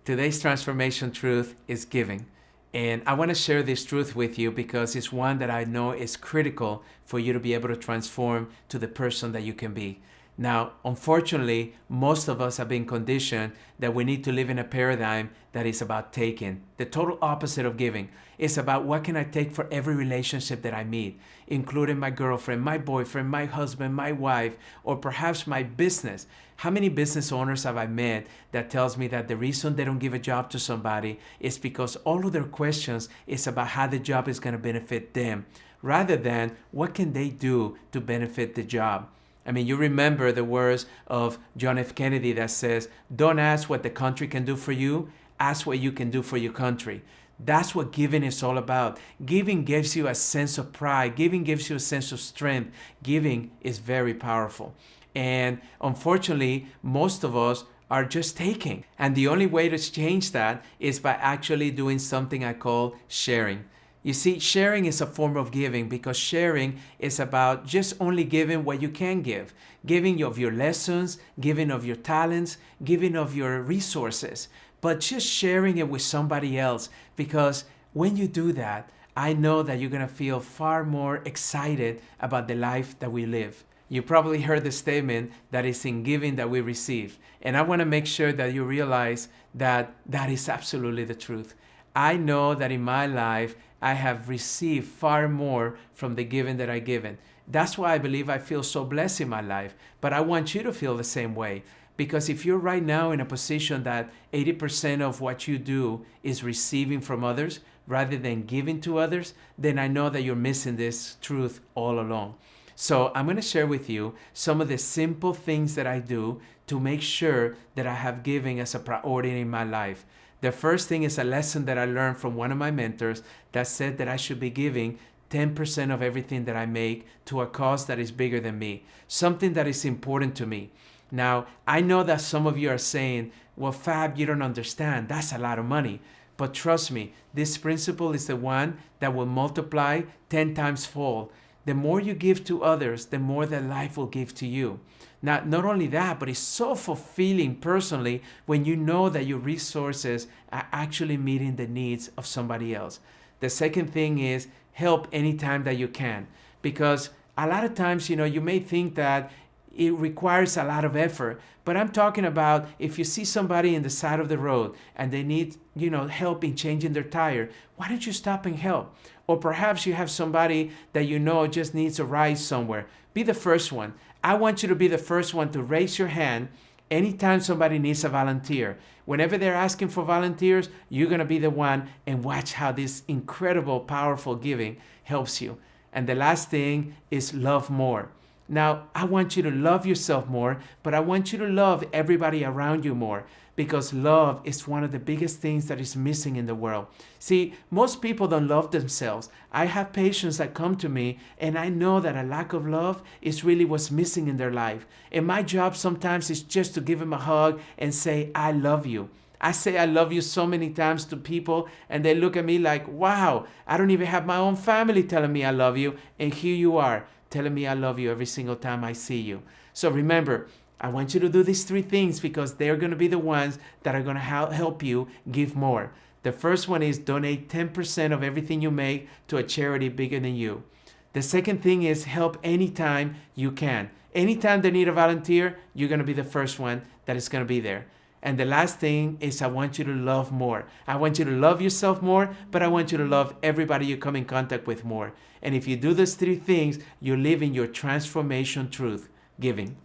Today's transformation truth is giving. And I want to share this truth with you because it's one that I know is critical for you to be able to transform to the person that you can be. Now, unfortunately, most of us have been conditioned that we need to live in a paradigm that is about taking. The total opposite of giving. It's about what can I take for every relationship that I meet, including my girlfriend, my boyfriend, my husband, my wife, or perhaps my business. How many business owners have I met that tells me that the reason they don't give a job to somebody is because all of their questions is about how the job is going to benefit them, rather than what can they do to benefit the job. I mean, you remember the words of John F. Kennedy that says, don't ask what the country can do for you, ask what you can do for your country. That's what giving is all about. Giving gives you a sense of pride. Giving gives you a sense of strength. Giving is very powerful. And unfortunately, most of us are just taking. And the only way to change that is by actually doing something I call sharing. You see, sharing is a form of giving because sharing is about just only giving what you can give. Giving of your lessons, giving of your talents, giving of your resources, but just sharing it with somebody else, because when you do that, I know that you're going to feel far more excited about the life that we live. You probably heard the statement that it's in giving that we receive. And I want to make sure that you realize that that is absolutely the truth. I know that in my life, I have received far more from the giving that I've given. That's why I believe I feel so blessed in my life. But I want you to feel the same way. Because if you're right now in a position that 80% of what you do is receiving from others rather than giving to others, then I know that you're missing this truth all along. So I'm going to share with you some of the simple things that I do to make sure that I have giving as a priority in my life. The first thing is a lesson that I learned from one of my mentors that said that I should be giving 10% of everything that I make to a cause that is bigger than me, something that is important to me. Now, I know that some of you are saying, well, Fab, you don't understand. That's a lot of money. But trust me, this principle is the one that will multiply 10 times fold. The more you give to others, the more that life will give to you. Now, not only that, but it's so fulfilling personally when you know that your resources are actually meeting the needs of somebody else. The second thing is help anytime that you can. Because a lot of times, you may think that it requires a lot of effort. But I'm talking about if you see somebody in the side of the road and they need, help in changing their tire, why don't you stop and help? Or perhaps you have somebody that just needs a ride somewhere. Be the first one. I want you to be the first one to raise your hand anytime somebody needs a volunteer. Whenever they're asking for volunteers, you're going to be the one, and watch how this incredible, powerful giving helps you. And the last thing is love more. Now, I want you to love yourself more, but I want you to love everybody around you more, because love is one of the biggest things that is missing in the world. See, most people don't love themselves. I have patients that come to me, and I know that a lack of love is really what's missing in their life. And my job sometimes is just to give them a hug and say, I love you. I say I love you so many times to people, and they look at me like, wow, I don't even have my own family telling me I love you, and here you are telling me I love you every single time I see you. So remember, I want you to do these 3 things because they're going to be the ones that are going to help you give more. The first one is donate 10% of everything you make to a charity bigger than you. The second thing is help anytime you can. Anytime they need a volunteer, you're going to be the first one that is going to be there. And the last thing is I want you to love more. I want you to love yourself more, but I want you to love everybody you come in contact with more. And if you do those 3 things, you live in your transformation truth, giving.